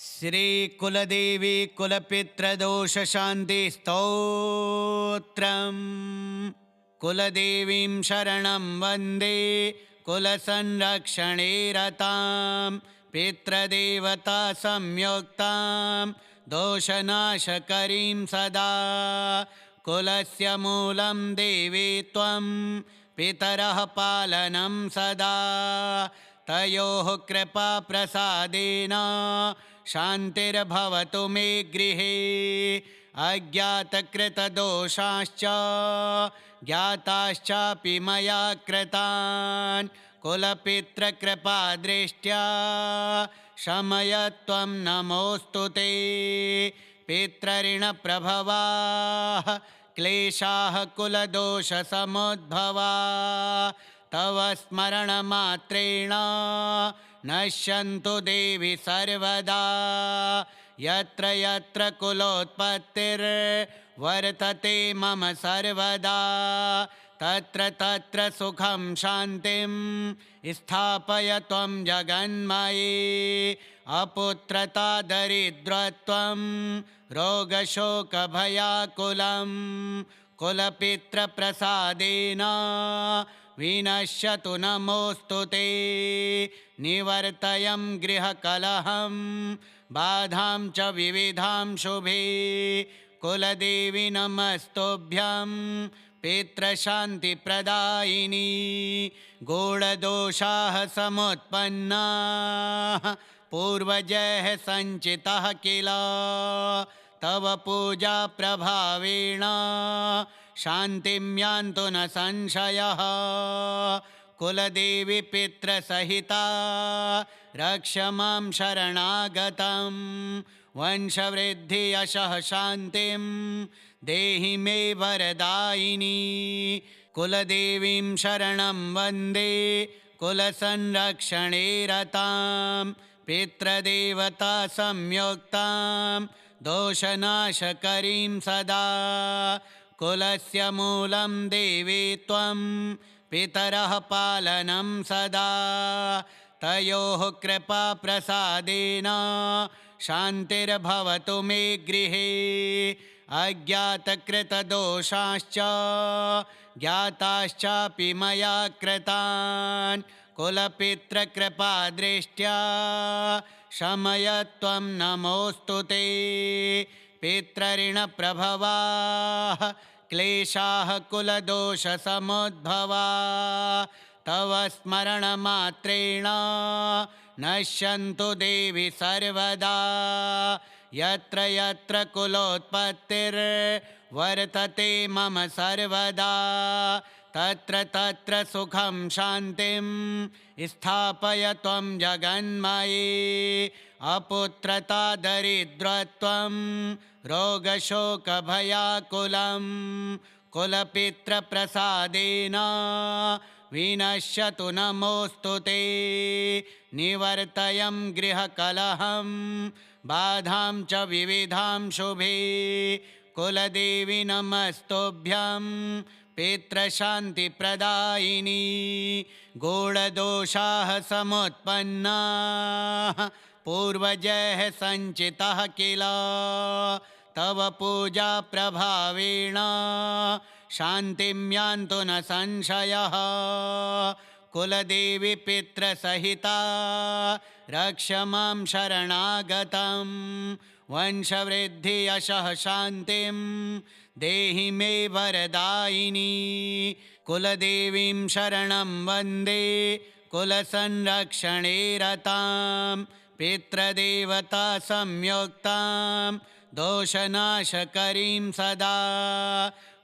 श्री कुलदेवी कुलपितृदोष शांति स्तोत्रम्। कुलदेवीं शरणं वन्दे कुलसंरक्षणे रतां पितृदेवता संयुक्तां दोषनाशकरीं सदा। कुलस्य मूलं देवी त्वं पितरः पालनं सदा। तयोः कृपा प्रसादेन शान्तिर्भवतु मे गृहे। अज्ञातकृतदोषाश्च ज्ञाताश्चापि मया कृतान् कुलपितृकृपादृष्ट्या शमय त्वं नमोऽस्तु ते। पितृऋणप्रभवाः क्लेशाः कुलदोषसमुद्भवाः तव स्मरणमात्रेण नश्यन्तु देवि सर्वदा। यत्र यत्र कुलोत्पत्तिर्वर्तते मम सर्वदा तत्र तत्र सुखं शान्तिं स्थापय त्वं जगन्मये। अपुत्रता दरिद्रत्वं रोगशोकभयाकुलं कुलपितृप्रसादेन विनश्यतु नमोऽस्तु ते। निवर्तयं गृहकलहं बाधां च विविधां शुभे। कुलदेवी नमस्तुभ्यं पितृशान्तिप्रदायिनी। गूढदोषाः समुत्पन्नाः पूर्वजैः सञ्चितः किल तव पूजा प्रभावेण शान्तिं यान्तु न संशयः। कुलदेवी पितृसहिता रक्ष मां शरणागतं वंशवृद्धि यशः शान्तिं देहि मे वरदायिनी। कुलदेवीं शरणं वन्दे कुलसंरक्षणे रतां पितृदेवता संयुक्तां दोषनाशकरीं सदा। कुलस्य मूलं देवी त्वं पितरः पालनं सदा। तयोः कृपा प्रसादेन शान्तिर्भवतु मे गृहे। अज्ञातकृतदोषाश्च ज्ञाताश्चापि मया कृतान् कुलपितृकृपादृष्ट्या शमय त्वं नमोऽस्तु ते। पितृऋणप्रभवाः क्लेशाः कुलदोषसमुद्भवाः तव स्मरणमात्रेण नश्यन्तु देवि सर्वदा। यत्र यत्र कुलोत्पत्तिर्वर्तते मम सर्वदा तत्र तत्र सुखं शान्तिं स्थापय त्वं जगन्मये। अपुत्रता दरिद्रत्वं रोगशोकभयाकुलं कुलपितृप्रसादेन विनश्यतु नमोऽस्तु ते। निवर्तयं गृहकलहं बाधां च विविधां शुभे। कुलदेवी नमस्तुभ्यं पितृशान्तिप्रदायिनी। गूढदोषाः समुत्पन्नाः पूर्वजैः सञ्चितः किल तव पूजा प्रभावेण शान्तिं यान्तु न संशयः। कुलदेवी पितृसहिता रक्ष मां शरणागतं वंशवृद्धि यशः शान्तिं देहि मे वरदायिनी। कुलदेवीं शरणं वन्दे कुलसंरक्षणे रतां पितृदेवता संयुक्तां दोषनाशकरीं सदा।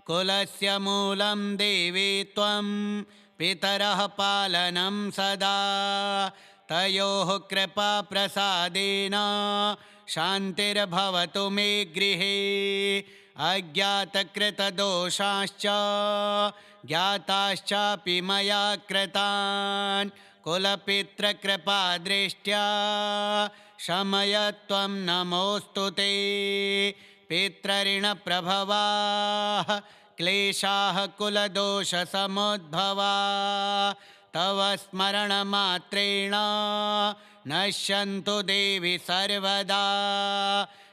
कुलस्य मूलं देवी त्वं पितरः पालनं सदा। तयोः कृपा प्रसादेन शान्तिर्भवतु मे गृहे। अज्ञातकृतदोषाश्च ज्ञाताश्चापि मया कृतान् कुलपितृकृपादृष्ट्या शमय त्वं नमोऽस्तु ते। पितृऋणप्रभवाः क्लेशाः कुलदोषसमुद्भवाः तव स्मरणमात्रेण नश्यन्तु देवि सर्वदा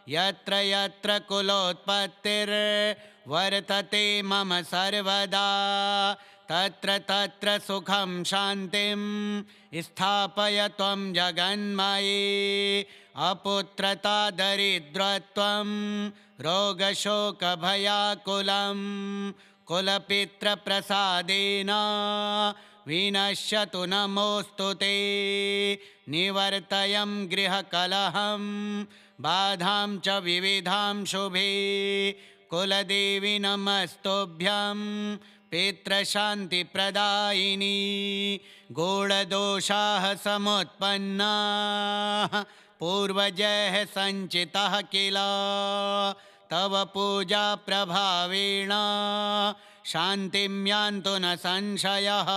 यत्र यत्र कुलोत्पत्तिर्वर्तते मम सर्वदा तत्र तत्र सुखं शान्तिं स्थापय त्वं जगन्मये अपुत्रता दरिद्रत्वं रोगशोकभयाकुलं कुलपितृप्रसादेन विनश्यतु नमोऽस्तु ते निवर्तयं गृहकलहं बाधां च विविधां शुभे कुलदेवी नमस्तुभ्यं पितृशान्तिप्रदायिनी गूढदोषाः समुत्पन्नाः पूर्वजैः सञ्चितः किल तव पूजा प्रभावेण शान्तिं यान्तु न संशयः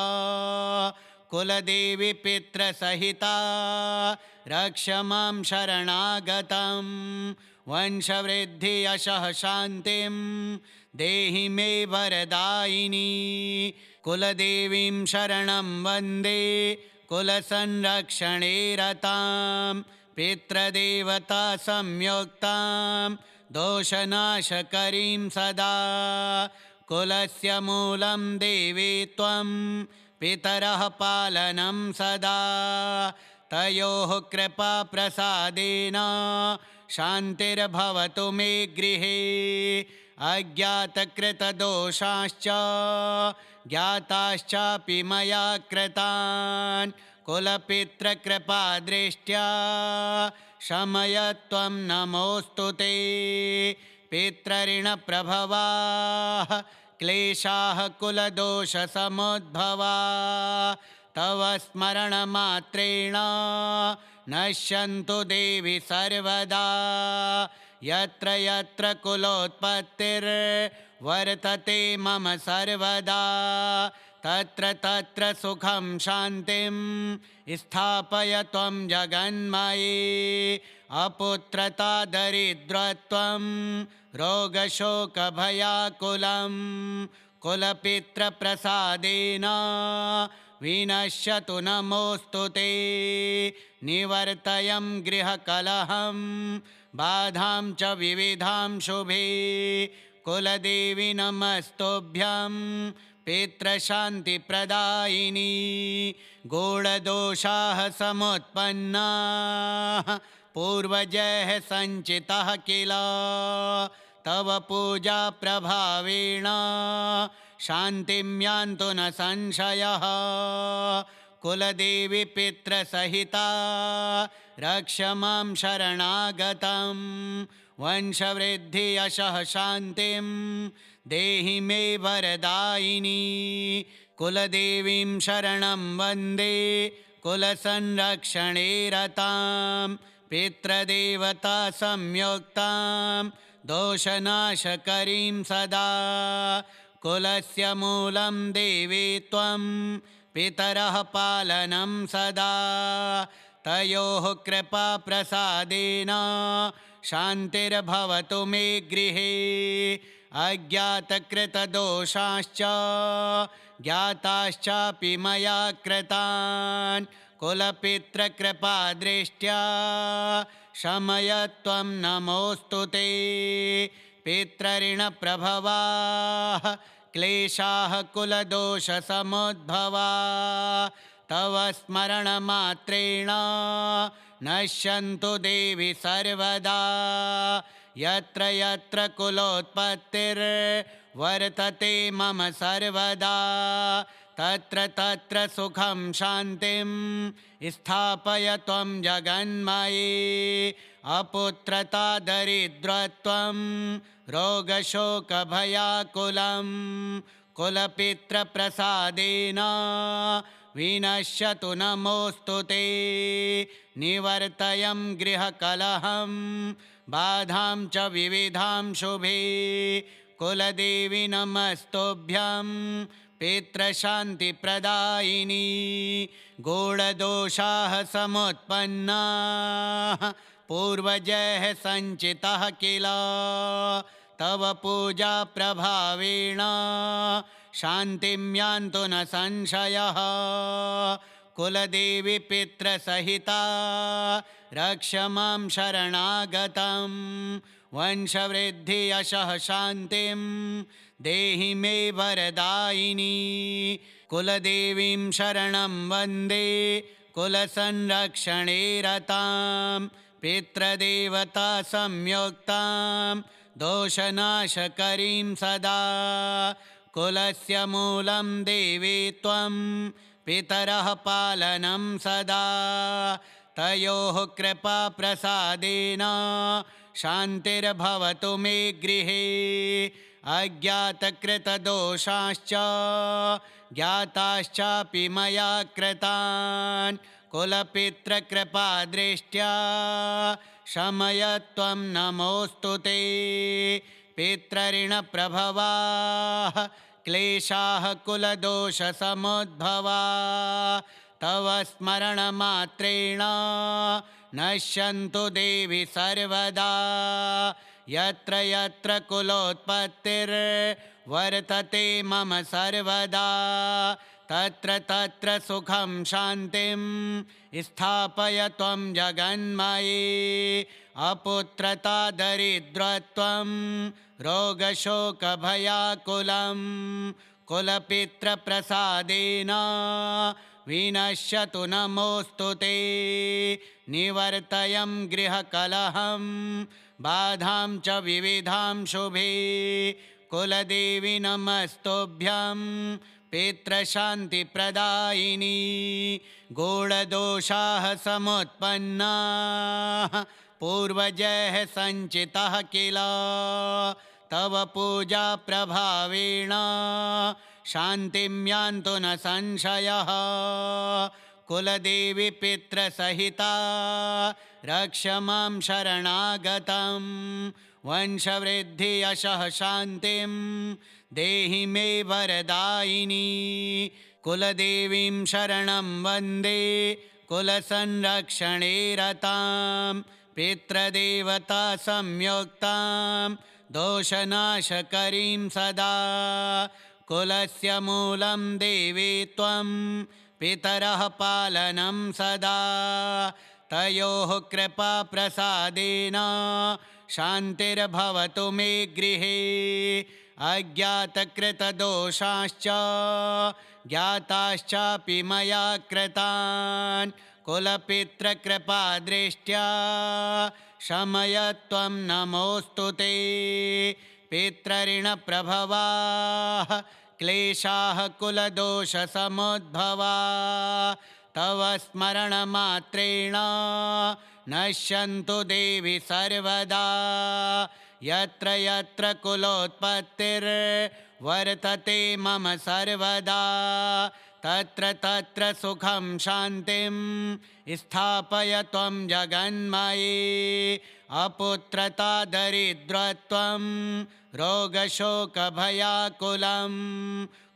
कुलदेवी पितृसहिता रक्ष मां शरणागतं वंशवृद्धि यशः शान्तिं देहि मे वरदायिनी कुलदेवीं शरणं वन्दे कुलसंरक्षणे रतां पितृदेवता संयुक्तां दोषनाशकरीं सदा कुलस्य मूलं देवी त्वं पितरः पालनं सदा तयोः कृपाप्रसादेन शान्तिर्भवतु मे गृहे अज्ञातकृतदोषाश्च ज्ञाताश्चापि मया कृतान् कुलपितृकृपादृष्ट्या शमय त्वं नमोऽस्तु ते पितृऋणप्रभवाः क्लेशाः कुलदोषसमुद्भवा तव स्मरणमात्रेण नश्यन्तु देवि सर्वदा यत्र यत्र कुलोत्पत्तिर्वर्तते मम सर्वदा तत्र तत्र सुखं शान्तिं स्थापय त्वं जगन्मये अपुत्रता दरिद्रत्वं रोगशोकभयाकुलं कुलपितृप्रसादेन विनश्यतु नमोऽस्तु ते निवर्तयं गृहकलहं बाधां च विविधां शुभे कुलदेवी नमस्तुभ्यं पितृशान्तिप्रदायिनी गूढदोषाः समुत्पन्नाः पूर्वजैः सञ्चितः किल तव पूजा प्रभावेण शान्तिं यान्तु न संशयः कुलदेवी पितृसहिता रक्ष मां शरणागतं वंशवृद्धि यशः शान्तिं देहि मे वरदायिनी कुलदेवीं शरणं वन्दे कुलसंरक्षणे रतां पितृदेवता संयुक्तां दोषनाशकरीं सदा कुलस्य मूलं देवी त्वं पितरः पालनं सदा तयोः कृपाप्रसादेन शान्तिर्भवतु मे गृहे अज्ञातकृतदोषाश्च ज्ञाताश्चापि मया कृतान् कुलपितृकृपादृष्ट्या शमय त्वं नमोऽस्तु ते पितृऋणप्रभवाः क्लेशाः कुलदोषसमुद्भवा तव स्मरणमात्रेण नश्यन्तु देवि सर्वदा यत्र यत्र कुलोत्पत्तिर्वर्तते मम सर्वदा तत्र तत्र सुखं शान्तिं स्थापय त्वं जगन्मये अपुत्रता दरिद्रत्वं रोगशोकभयाकुलं कुलपितृप्रसादेन विनश्यतु नमोऽस्तु ते निवर्तयं गृहकलहं बाधां च विविधां शुभे कुलदेवी नमस्तुभ्यं पितृशान्तिप्रदायिनी गूढदोषाः समुत्पन्नाः पूर्वजैः सञ्चितः किल तव पूजा प्रभावेण शान्तिं यान्तु न संशयः कुलदेवी पितृसहिता रक्ष मां शरणागतं वंशवृद्धि यशः शान्तिं देहि मे वरदायिनी कुलदेवीं शरणं वन्दे कुलसंरक्षणे रतां पितृदेवता संयुक्तां दोषनाशकरीं सदा कुलस्य मूलं देवी त्वं पितरः पालनं सदा तयोः कृपाप्रसादेन शान्तिर्भवतु मे गृहे अज्ञातकृतदोषाश्च ज्ञाताश्चापि मया कृतान् कुलपितृकृपादृष्ट्या शमय त्वं नमोऽस्तु ते पितृऋणप्रभवाः क्लेशाः कुलदोषसमुद्भवा तव स्मरणमात्रेण नश्यन्तु देवि सर्वदा यत्र यत्र कुलोत्पत्तिर्वर्तते मम सर्वदा तत्र तत्र सुखं शान्तिं स्थापय त्वं जगन्मये अपुत्रता दरिद्रत्वं रोगशोकभयाकुलं कुलपितृप्रसादेन विनश्यतु नमोऽस्तु ते निवर्तयं गृहकलहं बाधां च विविधां शुभे कुलदेवी नमस्तुभ्यं पितृशान्तिप्रदायिनी गूढदोषाः समुत्पन्नाः पूर्वजैः सञ्चितः किल तव पूजा प्रभावेण शान्तिं यान्तु न संशयः कुलदेवी पितृसहिता रक्ष मां शरणागतं वंशवृद्धि यशः शान्तिं देहि मे वरदायिनी कुलदेवीं शरणं वन्दे कुलसंरक्षणे रतां पितृदेवता संयुक्तां दोषनाशकरीं सदा कुलस्य मूलं देवी त्वं पितरः पालनं सदा तयोः कृपाप्रसादेन शान्तिर्भवतु मे गृहे अज्ञातकृतदोषाश्च ज्ञाताश्चापि मया कृतान् कुलपितृकृपादृष्ट्या शमय त्वं नमोऽस्तु ते पितृऋणप्रभवाः क्लेशाः कुलदोषसमुद्भवा तव स्मरणमात्रेण नश्यन्तु देवि सर्वदा यत्र यत्र कुलोत्पत्तिर्वर्तते मम सर्वदा तत्र तत्र सुखं शान्तिं स्थापय त्वं जगन्मये अपुत्रता दरिद्रत्वं रोगशोकभयाकुलं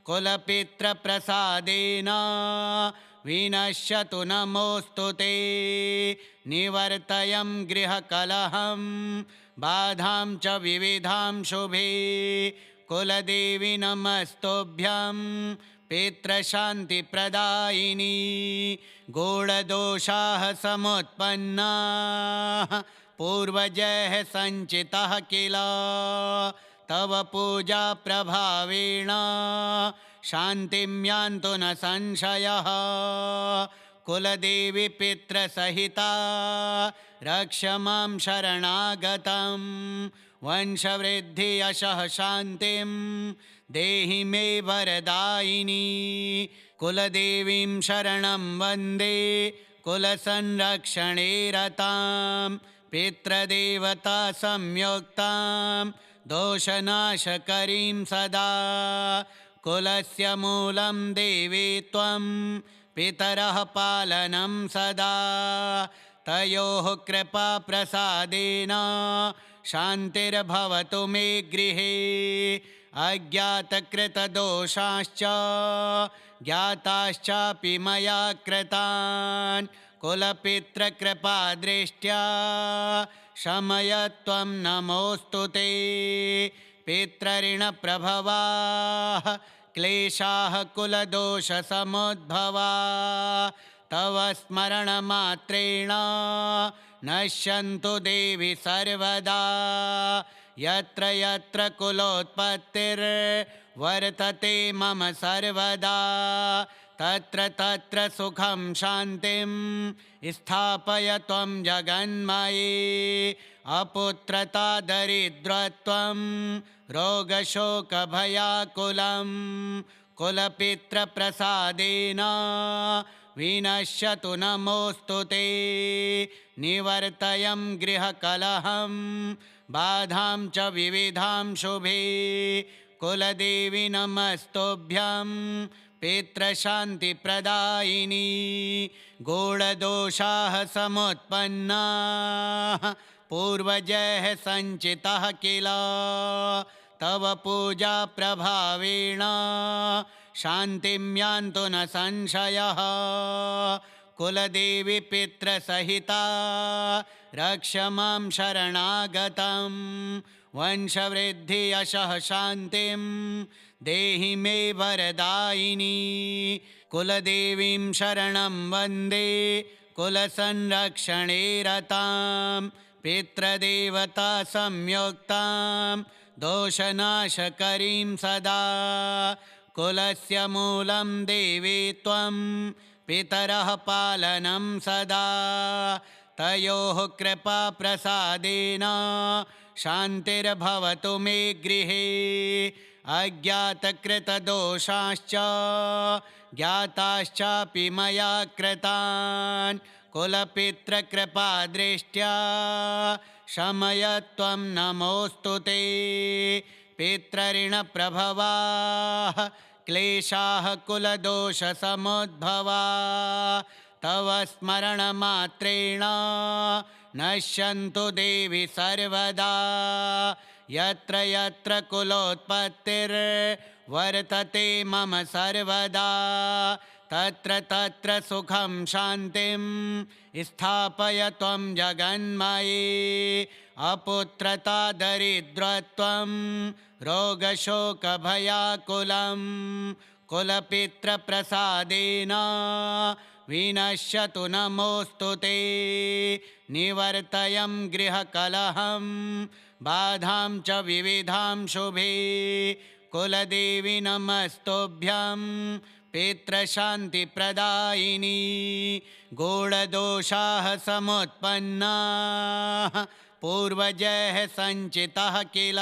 कुलपितृप्रसादेन विनश्यतु नमोऽस्तु ते निवर्तयं गृहकलहं बाधां च विविधां शुभे कुलदेवी नमस्तुभ्यं पितृशान्तिप्रदायिनी गूढदोषाः समुत्पन्नाः पूर्वजैः सञ्चितः किल तव पूजा प्रभावेण शान्तिं यान्तु न संशयः कुलदेवी पितृसहिता रक्ष मां शरणागतं वंशवृद्धि यशः शान्तिं देहि मे वरदायिनी कुलदेवीं शरणं वन्दे कुलसंरक्षणे रतां पितृदेवता संयुक्तां दोषनाशकरीं सदा कुलस्य मूलं देवी त्वं पितरः पालनं सदा तयोः कृपाप्रसादेन शान्तिर्भवतु मे गृहे अज्ञातकृतदोषाश्च ज्ञाताश्चापि मया कृतान् कुलपितृकृपादृष्ट्या शमय त्वं नमोऽस्तु ते पितृऋणप्रभवाः क्लेशाः कुलदोषसमुद्भवा तव स्मरणमात्रेण नश्यन्तु देवि सर्वदा यत्र यत्र कुलोत्पत्तिर्वर्तते मम सर्वदा तत्र तत्र सुखं शान्तिं स्थापय त्वं जगन्मये अपुत्रता दरिद्रत्वं रोगशोकभयाकुलं कुलपितृप्रसादेन विनश्यतु नमोऽस्तु ते निवर्तयं गृहकलहं बाधां च विविधां शुभे कुलदेवी नमस्तुभ्यं पितृशान्तिप्रदायिनी गूढदोषाः समुत्पन्नाः पूर्वजैः सञ्चितः किल तव पूजा प्रभावेण शान्तिं यान्तु न संशयः कुलदेवी पितृसहिता रक्ष मां शरणागतं वंशवृद्धि यशः शान्तिं देहि मे वरदायिनी कुलदेवीं शरणं वन्दे कुलसंरक्षणे रतां पितृदेवता संयुक्तां दोषनाशकरीं सदा कुलस्य मूलं देवी त्वं पितरः पालनं सदा तयोः कृपाप्रसादेन शान्तिर्भवतु मे गृहे अज्ञातकृतदोषाश्च ज्ञाताश्चापि मया कृतान् कुलपितृकृपादृष्ट्या शमय त्वं नमोऽस्तु ते पितृऋणप्रभवाः क्लेशाः कुलदोषसमुद्भवा तव स्मरणमात्रेण नश्यन्तु देवि सर्वदा यत्र यत्र कुलोत्पत्तिर्वर्तते मम सर्वदा तत्र तत्र सुखं शान्तिं स्थापय त्वं जगन्मये अपुत्रता दरिद्रत्वं रोगशोकभयाकुलं कुलपितृप्रसादेन विनश्यतु नमोऽस्तु ते निवर्तयं गृहकलहं बाधां च विविधां शुभे कुलदेवी नमस्तुभ्यं पितृशान्तिप्रदायिनी गूढदोषाः समुत्पन्नाः पूर्वजैः सञ्चितः किल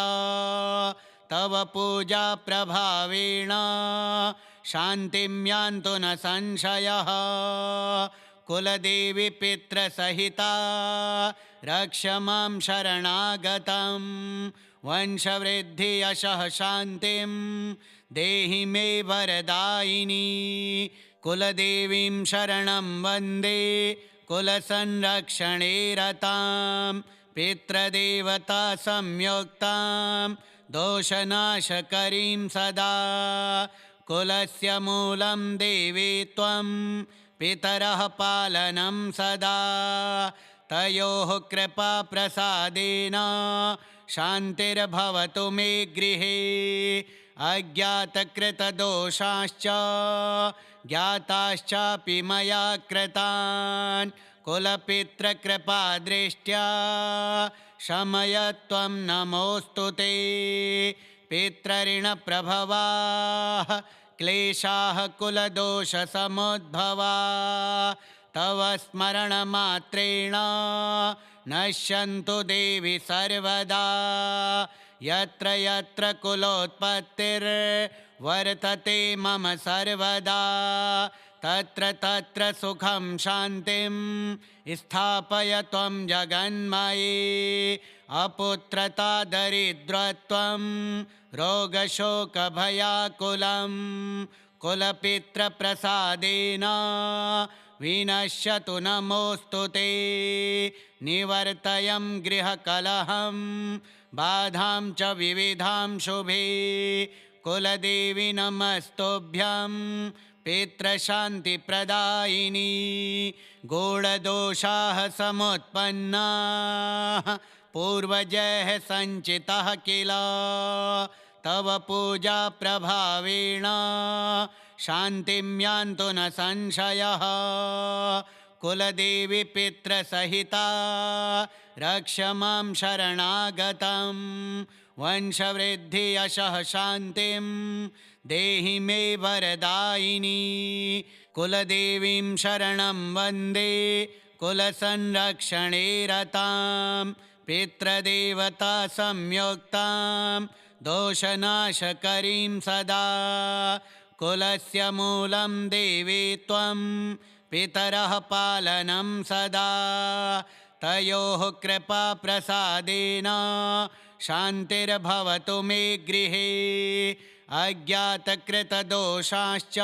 तव पूजा प्रभावेण शान्तिं यान्तु न संशयः कुलदेवी पितृसहिता रक्ष मां शरणागतं वंशवृद्धि यशः शान्तिं देहि मे वरदायिनी कुलदेवीं शरणं वन्दे कुलसंरक्षणे रतां पितृदेवता संयुक्तां दोषनाशकरीं सदा कुलस्य मूलं देवी त्वं पितरः पालनं सदा तयोः कृपाप्रसादेन शान्तिर्भवतु मे गृहे अज्ञातकृतदोषाश्च ज्ञाताश्चापि मया कृतान् कुलपितृकृपादृष्ट्या शमय त्वं नमोऽस्तु ते पितृऋणप्रभवाः क्लेशाः कुलदोषसमुद्भवा तव स्मरणमात्रेण नश्यन्तु देवि सर्वदा यत्र यत्र कुलोत्पत्तिर्वर्तते मम सर्वदा तत्र तत्र सुखं शान्तिं स्थापय त्वं जगन्मये अपुत्रता दरिद्रत्वं रोगशोकभयाकुलं कुलपितृप्रसादेन विनश्यतु नमोऽस्तु ते निवर्तयं गृहकलहं बाधां च विविधां शुभे कुलदेवी नमस्तुभ्यं पितृशान्तिप्रदायिनी गूढदोषाः समुत्पन्नाः पूर्वजैः सञ्चितः किल तव पूजा प्रभावेण शान्तिं यान्तु न संशयः कुलदेवी पितृसहिता रक्ष मां शरणागतं वंशवृद्धि यशः शान्तिं देहि मे वरदायिनी कुलदेवीं शरणं वन्दे कुलसंरक्षणे रतां पितृदेवता संयुक्तां दोषनाशकरीं सदा कुलस्य मूलं देवी त्वं पितरः पालनं सदा तयोः कृपाप्रसादेन शान्तिर्भवतु मे गृहे अज्ञातकृतदोषाश्च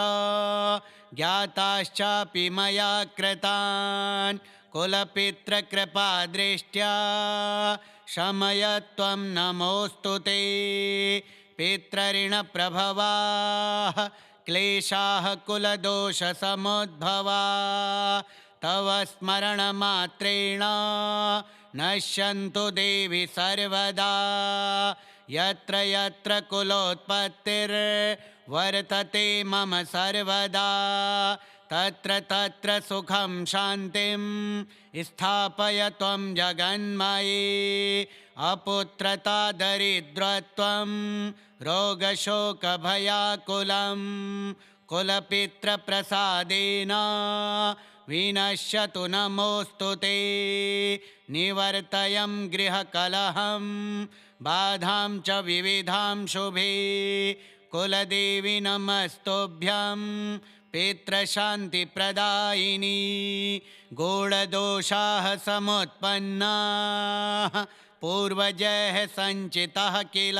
ज्ञाताश्चापि मया कृतान् कुलपितृकृपादृष्ट्या शमय त्वं नमोऽस्तु ते पितृऋणप्रभवाः क्लेशाः कुलदोषसमुद्भवा तव स्मरणमात्रेण नश्यन्तु देवि सर्वदा यत्र यत्र कुलोत्पत्तिर्वर्तते मम सर्वदा तत्र तत्र सुखं शान्तिं स्थापय त्वं जगन्मये अपुत्रता दरिद्रत्वं रोगशोकभयाकुलं कुलपितृप्रसादेन विनश्यतु नमोऽस्तु ते निवर्तयं गृहकलहं बाधां च विविधां शुभे कुलदेवी नमस्तुभ्यं पितृशान्तिप्रदायिनी गूढदोषाः समुत्पन्नाः पूर्वजैः सञ्चितः किल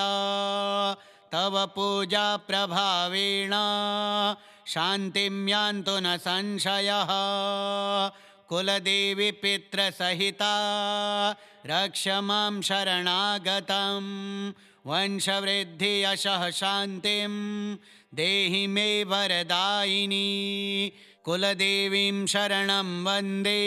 तव पूजा प्रभावेण शान्तिं यान्तु न संशयः कुलदेवी पितृसहिता रक्ष मां शरणागतं वंशवृद्धि यशः शान्तिं देहि मे वरदायिनी कुलदेवीं शरणं वन्दे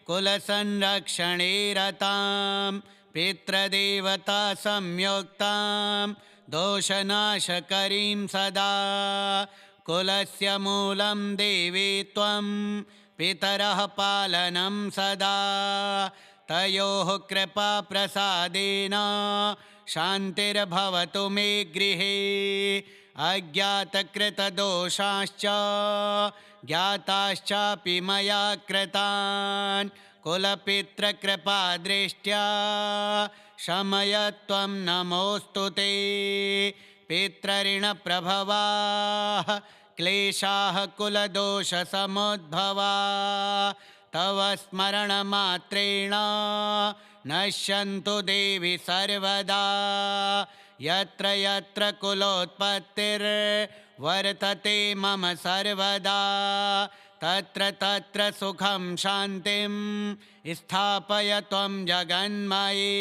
कुलसंरक्षणे रतां पितृदेवता संयुक्तां दोषनाशकरीं सदा कुलस्य मूलं देवी त्वं पितरः पालनं सदा तयोः कृपाप्रसादेन शान्तिर्भवतु मे गृहे अज्ञातकृतदोषाश्च ज्ञाताश्चापि मया कृतान् कुलपितृकृपादृष्ट्या शमय त्वं नमोऽस्तु ते पितृऋणप्रभवाः क्लेशाः कुलदोषसमुद्भवा तव स्मरणमात्रेण नश्यन्तु देवि सर्वदा यत्र यत्र कुलोत्पत्तिर्वर्तते मम सर्वदा तत्र तत्र सुखं शान्तिं स्थापय त्वं जगन्मये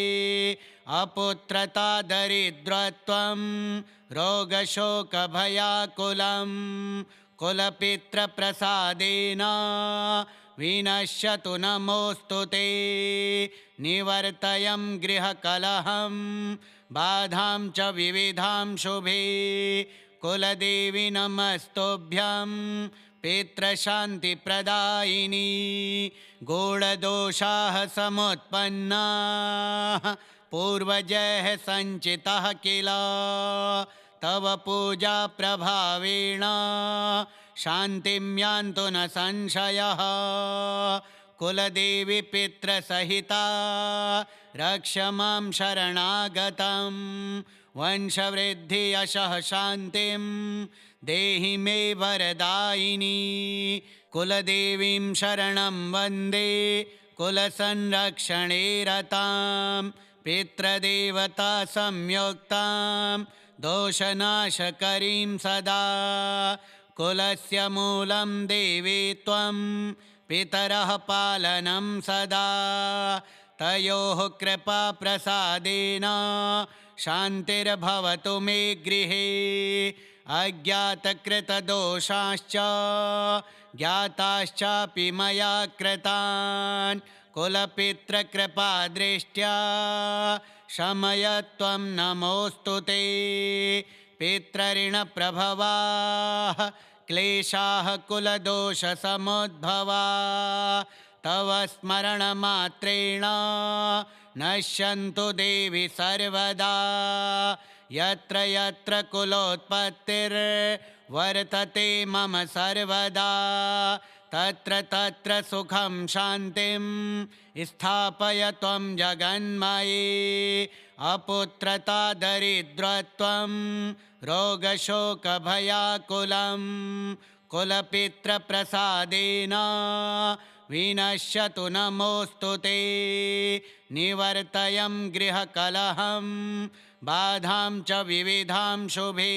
अपुत्रता दरिद्रत्वं रोगशोकभयाकुलं कुलपितृप्रसादेन विनश्यतु नमोऽस्तु ते निवर्तयं गृहकलहं बाधां च विविधां शुभे कुलदेवी नमस्तुभ्यं पितृशान्तिप्रदायिनी गूढदोषाः समुत्पन्नाः पूर्वजैः सञ्चितः किल तव पूजा प्रभावेण शान्तिं यान्तु न संशयः कुलदेवी पितृसहिता रक्ष मां शरणागतं वंशवृद्धि यशः शान्तिं देहि मे वरदायिनी कुलदेवीं शरणं वन्दे कुलसंरक्षणे रतां पितृदेवता संयुक्तां दोषनाशकरीं सदा कुलस्य मूलं देवी त्वं पितरः पालनं सदा तयोः कृपाप्रसादेन शान्तिर्भवतु मे गृहे अज्ञातकृतदोषाश्च ज्ञाताश्चापि मया कृतान् कुलपितृकृपादृष्ट्या शमय त्वं नमोऽस्तु ते पितृऋणप्रभवाः क्लेशाः कुलदोषसमुद्भवा तव स्मरणमात्रेण नश्यन्तु देवि सर्वदा यत्र यत्र कुलोत्पत्तिर्वर्तते मम सर्वदा तत्र तत्र सुखं शान्तिं स्थापय त्वं जगन्मये अपुत्रता दरिद्रत्वं रोगशोकभयाकुलं कुलपितृप्रसादेन विनश्यतु नमोऽस्तु ते निवर्तयं गृहकलहं बाधां च विविधां शुभे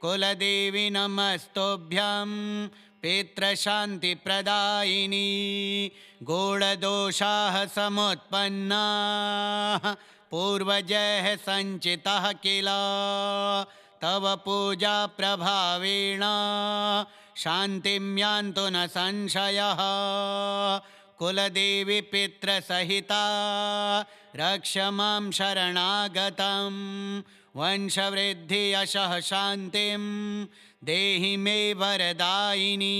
कुलदेवी नमस्तुभ्यं पितृशान्तिप्रदायिनी गूढदोषाः समुत्पन्नाः पूर्वजैः सञ्चितः किल तव पूजा प्रभावेण शान्तिं यान्तु न संशयः कुलदेवी पितृसहिता रक्ष मां शरणागतं वंशवृद्धि यशः शान्तिं देहि मे वरदायिनी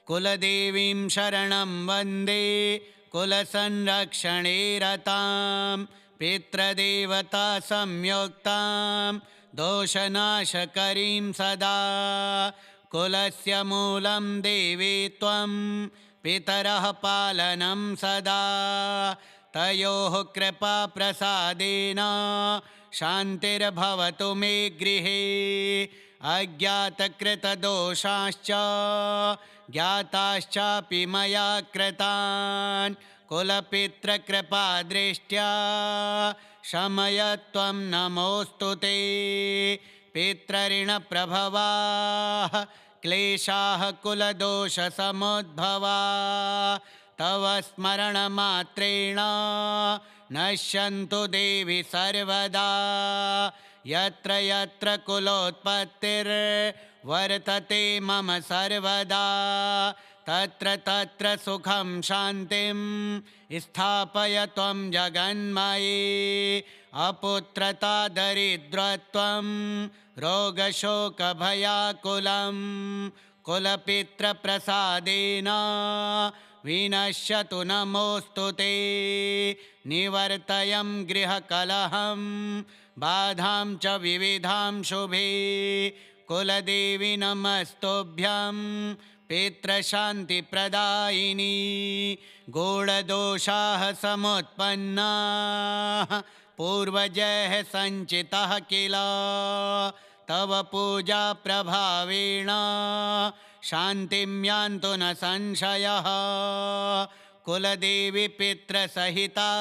कुलदेवीं शरणं वन्दे कुलसंरक्षणे रतां पितृदेवता संयुक्तां दोषनाशकरीं सदा कुलस्य मूलं देवी त्वं पितरः पालनं सदा तयोः कृपाप्रसादेन शान्तिर्भवतु मे गृहे अज्ञातकृतदोषाश्च ज्ञाताश्चापि मया कृतान् कुलपितृकृपादृष्ट्या शमय त्वं नमोऽस्तु ते पितृऋणप्रभवाः क्लेशाः कुलदोषसमुद्भवा तव स्मरणमात्रेण नश्यन्तु देवि सर्वदा यत्र यत्र कुलोत्पत्तिर्वर्तते मम सर्वदा तत्र तत्र सुखं शान्तिं स्थापय त्वं जगन्मये अपुत्रता दरिद्रत्वं रोगशोकभयाकुलं कुलपितृप्रसादेन विनश्यतु नमोऽस्तु ते निवर्तयं गृहकलहं बाधां च विविधां शुभे कुलदेवी नमस्तुभ्यं पितृशान्तिप्रदायिनी गूढदोषाः समुत्पन्नाः पूर्वजैः सञ्चितः किल तव पूजा प्रभावेण शान्तिं यान्तु न संशयः कुलदेवी पितृसहिता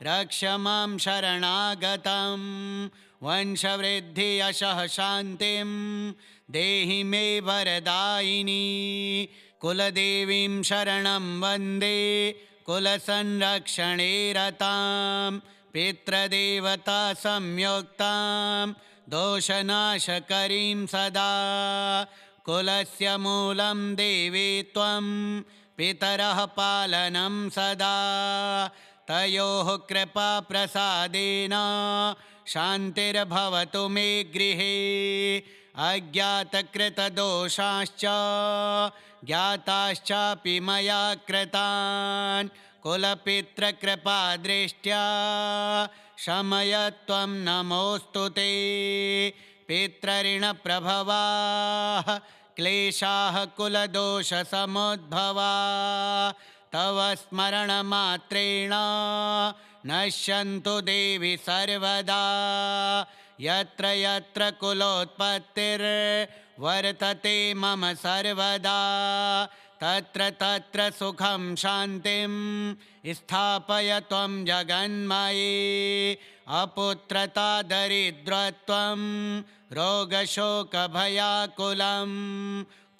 रक्ष मां शरणागतं वंशवृद्धि यशः शान्तिं देहि मे वरदायिनी कुलदेवीं शरणं वन्दे कुलसंरक्षणे रतां पितृदेवता संयुक्तां दोषनाशकरीं सदा कुलस्य मूलं देवी त्वं पितरः पालनं सदा तयोः कृपाप्रसादेन शान्तिर्भवतु मे गृहे अज्ञातकृतदोषाश्च ज्ञाताश्चापि मया कृतान् कुलपितृकृपादृष्ट्या शमय त्वं नमोऽस्तु ते पितृऋणप्रभवाः क्लेशाः कुलदोषसमुद्भवा तव स्मरणमात्रेण नश्यन्तु देवि सर्वदा यत्र यत्र कुलोत्पत्तिर्वर्तते मम सर्वदा तत्र तत्र सुखं शान्तिं स्थापय त्वं जगन्मये अपुत्रता दरिद्रत्वं रोगशोकभयाकुलं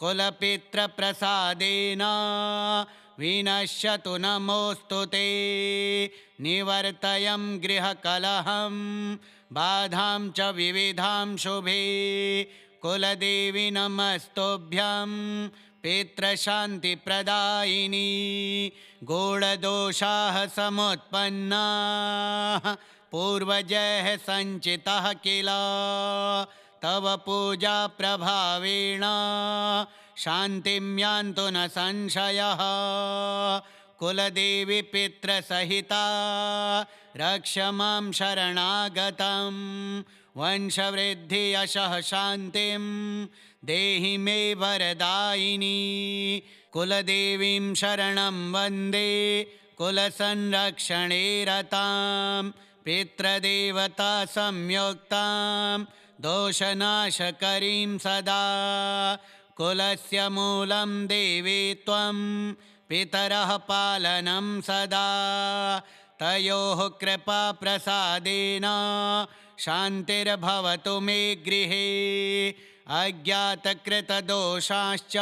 कुलपितृप्रसादेन विनश्यतु नमोऽस्तु ते निवर्तयं गृहकलहं बाधां च विविधां शुभे कुलदेवी नमस्तुभ्यं पितृशान्तिप्रदायिनी गूढदोषाः समुत्पन्नाः पूर्वजैः सञ्चितः किल तव पूजा प्रभावेण शान्तिं यान्तु न संशयः। कुलदेवी पितृसहिता रक्ष मां शरणागतं। वंशवृद्धि यशः शान्तिं देहि मे वरदायिनी। कुलदेवीं शरणं वन्दे कुलसंरक्षणे रतां। पितृदेवता संयुक्तां दोषनाशकरीं सदा। कुलस्य मूलं देवी त्वं पितरः पालनं सदा। तयोः कृपाप्रसादेन शान्तिर्भवतु मे गृहे। अज्ञातकृतदोषाश्च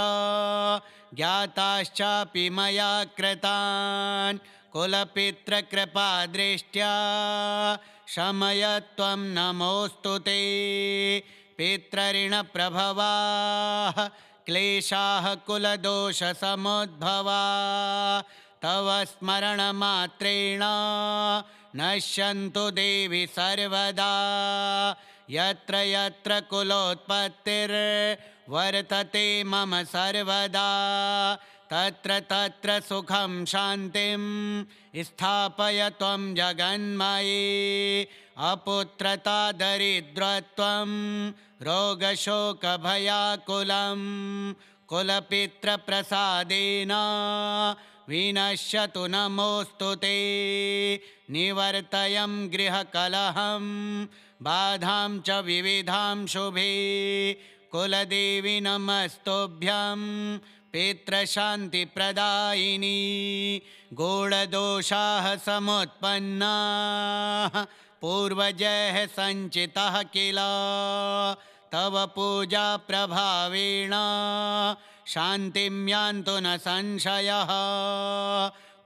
ज्ञाताश्चापि मया कृतान् कुलपितृकृपादृष्ट्या शमय त्वं नमोऽस्तु ते। पितृऋणप्रभवाः क्लेशाः कुलदोषसमुद्भवा तव स्मरणमात्रेण नश्यन्तु देवि सर्वदा। यत्र यत्र कुलोत्पत्तिर्वर्तते मम सर्वदा तत्र तत्र सुखं शान्तिं स्थापय त्वं जगन्मये। अपुत्रता दरिद्रत्वं रोगशोकभयाकुलं कुलपितृप्रसादेन विनश्यतु नमोऽस्तु ते। निवर्तयं गृहकलहं बाधां च विविधां शुभे। कुलदेवी नमस्तुभ्यं पितृशान्तिप्रदायिनी। गूढदोषाः समुत्पन्नाः पूर्वजैः सञ्चितः किल तव पूजा प्रभावेण शान्तिं यान्तु न संशयः।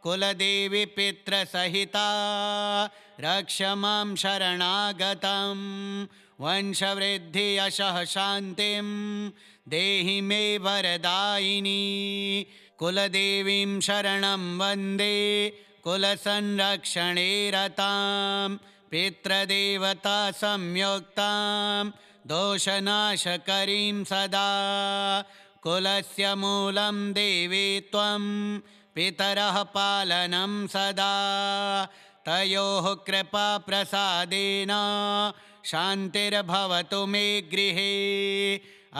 कुलदेवी पितृसहिता रक्ष मां शरणागतं। वंशवृद्धि यशः शान्तिं देहि मे वरदायिनी। कुलदेवीं शरणं वन्दे कुलसंरक्षणे रतां। पितृदेवता संयुक्तां दोषनाशकरीं सदा। कुलस्य मूलं देवी त्वं पितरः पालनं सदा। तयोः कृपाप्रसादेन शान्तिर्भवतु मे गृहे।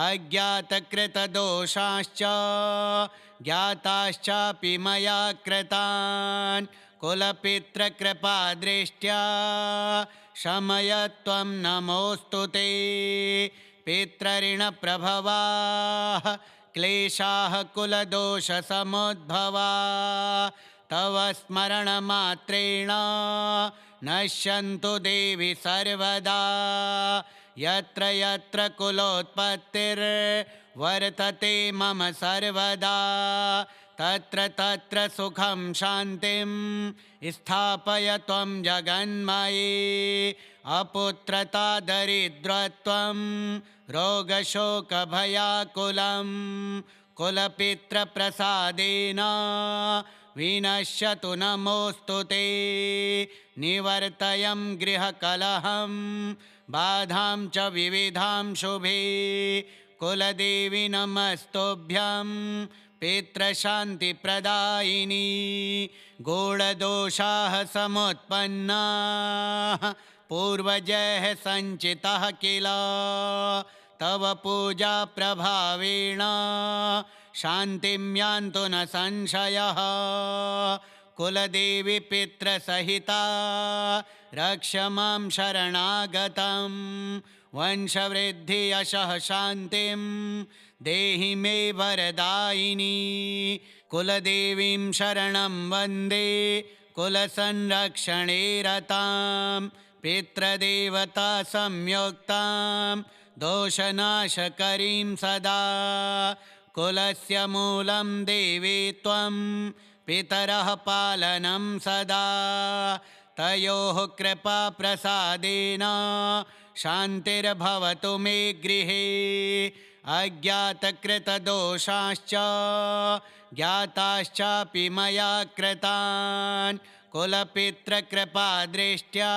अज्ञातकृतदोषाश्च ज्ञाताश्चापि मया कृतान् कुलपितृकृपादृष्ट्या शमय त्वं नमोऽस्तु ते। पितृऋणप्रभवाः क्लेशाः कुलदोषसमुद्भवा तव स्मरणमात्रेण नश्यन्तु देवि सर्वदा। यत्र यत्र कुलोत्पत्तिर्वर्तते मम सर्वदा तत्र तत्र सुखं शान्तिं स्थापय त्वं जगन्मये। अपुत्रता दरिद्रत्वं रोगशोकभयाकुलं कुलपितृप्रसादेन विनश्यतु नमोऽस्तु ते। निवर्तयं गृहकलहं बाधां च विविधां शुभे। कुलदेवी नमस्तुभ्यं पितृशान्तिप्रदायिनी। गूढदोषाः समुत्पन्नाः पूर्वजैः सञ्चितः किल तव पूजा प्रभावेण शान्तिं यान्तु न संशयः। कुलदेवी पितृसहिता रक्ष मां शरणागतं। वंशवृद्धि यशः शान्तिं देहि मे वरदायिनी। कुलदेवीं शरणं वन्दे कुलसंरक्षणे रतां। पितृदेवता संयुक्तां दोषनाशकरीं सदा। कुलस्य मूलं देवी त्वं पितरः पालनं सदा। तयोः कृपाप्रसादेन शान्तिर्भवतु मे गृहे। अज्ञातकृतदोषाश्च ज्ञाताश्चापि मया कृतान् कुलपितृकृपादृष्ट्या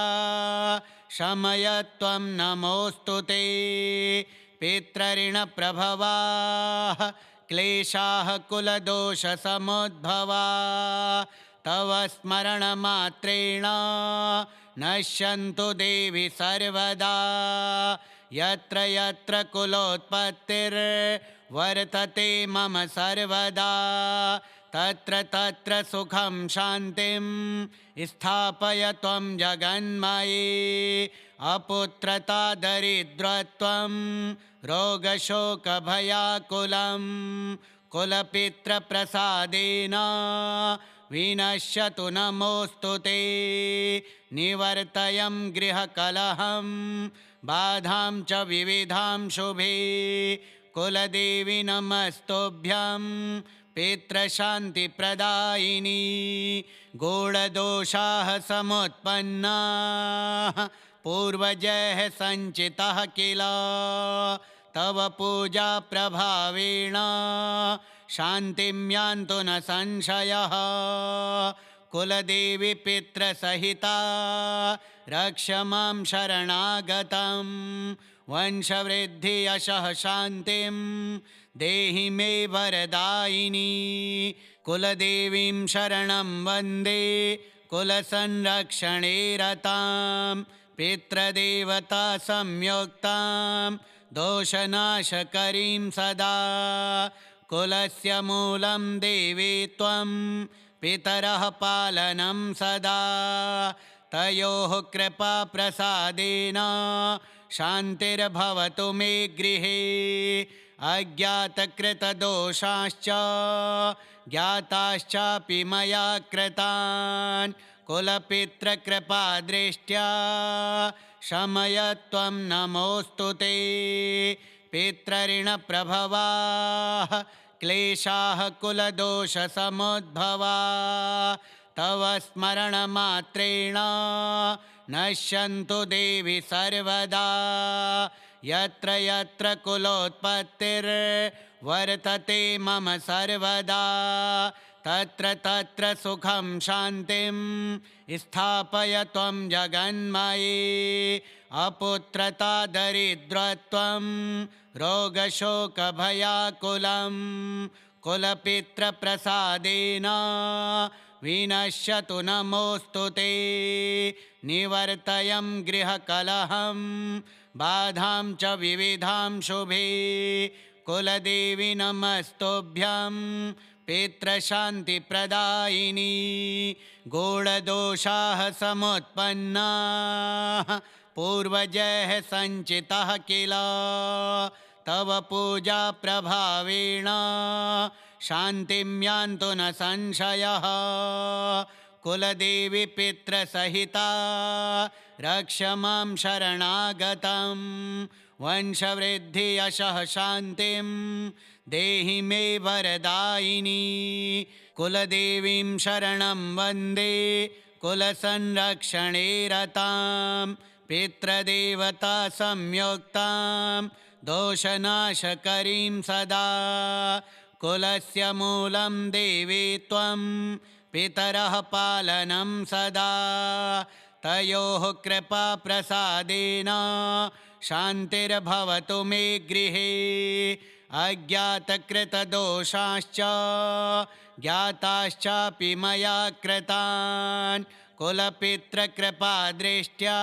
शमयत्वं नमोऽस्तु ते। पितृऋणप्रभवाः क्लेशाः कुलदोषसमुद्भवाः तव स्मरणमात्रेण नश्यन्तु देवि सर्वदा। यत्र यत्र कुलोत्पत्तिर्वर्तते मम सर्वदा तत्र तत्र सुखं शान्तिं स्थापय त्वं जगन्मये। अपुत्रता दरिद्रत्वं रोगशोकभयाकुलं कुलपितृप्रसादेन विनश्यतु नमोऽस्तु ते। निवर्तयं गृहकलहं बाधां च विविधां शुभे। कुलदेवी नमस्तुभ्यं पितृशान्तिप्रदायिनी। गूढदोषाः समुत्पन्नाः पूर्वजैः सञ्चितः किल तव पूजा प्रभावेण शान्तिं यान्तु न संशयः। कुलदेवी पितृसहिता रक्ष मां शरणागतं वंशवृद्धि यशः शान्तिं देहि मे वरदायिनी। कुलदेवीं शरणं वन्दे कुलसंरक्षणे रतां पितृदेवता संयुक्तां दोषनाशकरीं सदा। कुलस्य मूलं देवी त्वं पितरः पालनं सदा। तयोः कृपाप्रसादेन शान्तिर्भवतु मे गृहे। अज्ञातकृतदोषाश्च ज्ञाताश्चापि मया कृतान् कुलपितृकृपादृष्ट्या शमय त्वं नमोऽस्तु ते। पितृऋणप्रभवाः क्लेशाः कुलदोषसमुद्भवाः तव स्मरणमात्रेण नश्यन्तु देवि सर्वदा। यत्र यत्र कुलोत्पत्तिर्वर्तते मम सर्वदा तत्र तत्र सुखं शान्तिं स्थापय त्वं जगन्मये। अपुत्रता दरिद्रत्वं रोगशोकभयाकुलं कुलपितृप्रसादेन विनश्यतु नमोऽस्तु ते। निवर्तयं गृहकलहं बाधां च विविधां शुभे। कुलदेवी नमस्तुभ्यं पितृशान्तिप्रदायिनी। गूढदोषाः समुत्पन्नाः पूर्वजैः सञ्चितः किल तव पूजा प्रभावेण शान्तिं यान्तु न संशयः। कुलदेवी पितृसहिता रक्ष मां शरणागतं वंशवृद्धि यशः शान्तिं देहि मे वरदायिनी। कुलदेवीं शरणं वन्दे कुलसंरक्षणे रतां पितृदेवता संयुक्तां दोषनाशकरीं सदा। कुलस्य मूलं देवी त्वं पितरः पालनं सदा। तयोः कृपाप्रसादेन शान्तिर्भवतु मे गृहे। अज्ञातकृतदोषाश्च ज्ञाताश्चापि मया कृतान् कुलपितृकृपादृष्ट्या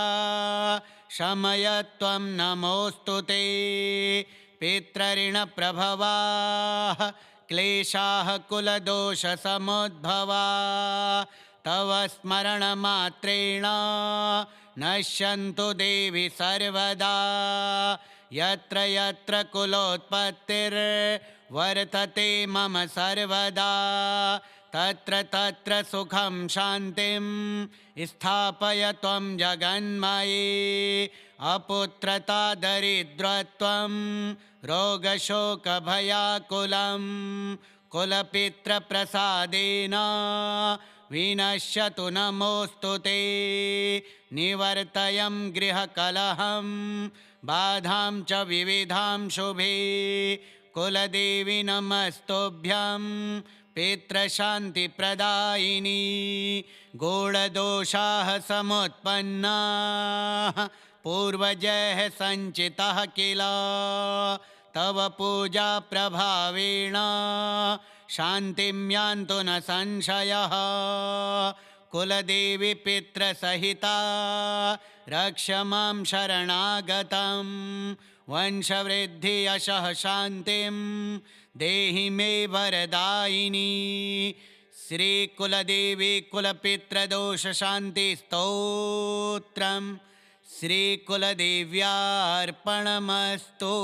शमय त्वं नमोऽस्तु ते। पितृऋणप्रभवाः क्लेशाः कुलदोषसमुद्भवाः तव स्मरणमात्रेण नश्यन्तु देवि सर्वदा। यत्र यत्र कुलोत्पत्तिर्वर्तते मम सर्वदा तत्र तत्र सुखं शान्तिं स्थापय त्वं जगन्मये। अपुत्रता दरिद्रत्वं रोगशोकभयाकुलं कुलपितृप्रसादेन विनश्यतु नमोऽस्तु ते। निवर्तयं गृहकलहं बाधां च विविधां शुभे। कुलदेवी नमस्तुभ्यं पितृशान्तिप्रदायिनी गूढदोषाः समुत्पन्नाः पूर्वजैः सञ्चितः किल तव पूजा प्रभावेण शान्तिं यान्तु न संशयः कुलदेवी पितृसहिता रक्ष मां शरणागतं वंशवृद्धि यशः शान्तिं देहि मे वरदायिनी श्रीकुलदेवी कुलपितृदोषशान्तिस्तोत्रम् श्रीकुलदेव्यार्पणमस्तु।